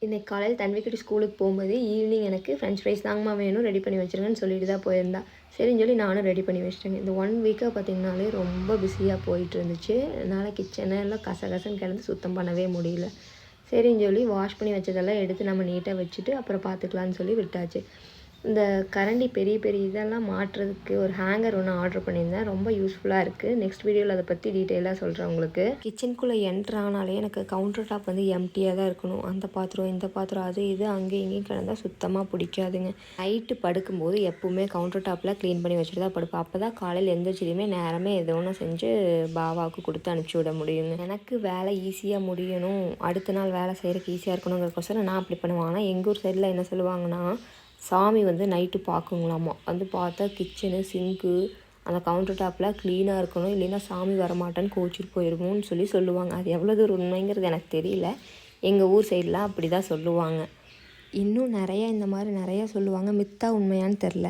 இன்றைக்கி காலையில் தன்விக்கிட்ட ஸ்கூலுக்கு போகும்போது ஈவினிங் எனக்கு ஃப்ரெஞ்ச் ஃப்ரைஸ் தாங்கம்மா வேணும், ரெடி பண்ணி வச்சுருங்கன்னு சொல்லிட்டு தான் போயிருந்தா. சரின்னு சொல்லி நானும் ரெடி பண்ணி வச்சிட்டேங்க. இந்த 1 வீக்காக பார்த்திங்கனாலே ரொம்ப பிஸியாக போயிட்டு இருந்துச்சு. என்னால் கிச்சனை எல்லாம் கசகசன்னு கிடந்து சுத்தம் பண்ணவே முடியல. சரின்னு சொல்லி வாஷ் பண்ணி வச்சதெல்லாம் எடுத்து நம்ம நீட்டாக வச்சுட்டு அப்புறம் பார்த்துக்கலான்னு சொல்லி விட்டாச்சு. இந்த கரண்டி பெரிய பெரிய இதெல்லாம் மாட்டுறதுக்கு ஒரு ஹேங்கர் ஒன்று ஆர்டர் பண்ணியிருந்தேன். ரொம்ப யூஸ்ஃபுல்லாக இருக்குது. நெக்ஸ்ட் வீடியோவில் அதை பற்றி டீட்டெயிலாக சொல்கிறேன் உங்களுக்கு. கிச்சனுக்குள்ளே என்ட்ரு ஆனாலே எனக்கு கவுண்டர் டாப் வந்து எம்டியாக தான் இருக்கணும். அந்த பாத்திரம் இந்த பாத்திரம் அது இது அங்கேயும் இங்கேயும் கிடந்தால் சுத்தமாக பிடிக்காதுங்க. நைட்டு படுக்கும்போது எப்போவுமே கவுண்டர் டாப்பில் க்ளீன் பண்ணி வச்சுட்டு தான் படுப்பேன். அப்போ தான் காலையில் எந்திரிச்சதுமே நேரமே எதோ ஒன்று செஞ்சு பாவாவுக்கு கொடுத்து அனுப்பிச்சி விட முடியுங்க. எனக்கு வேலை ஈஸியாக முடியணும், அடுத்த நாள் வேலை செய்கிறதுக்கு ஈஸியாக இருக்கணுங்கிறக்கோசரம் நான் அப்படி பண்ணுவேன். ஆனால் எங்கள் ஊர் சைடில் என்ன சொல்லுவாங்கன்னா, சாமி வந்து நைட்டு பார்க்குங்களாமா. வந்து பார்த்தா கிச்சனு சிங்க்கு அந்த கவுண்டர் டாப்லாம் க்ளீனாக இருக்கணும், இல்லைன்னா சாமி வரமாட்டேன்னு கோச்சிட்டு போயிருமோன்னு சொல்லுவாங்க. அது எவ்வளோ தூரம் உண்மைங்கிறது எனக்கு தெரியல. எங்கள் ஊர் சைடெலாம் அப்படி தான் சொல்லுவாங்க. இன்னும் நிறையா இந்த மாதிரி நிறையா சொல்லுவாங்க. மித்தா உண்மையான்னு தெரில.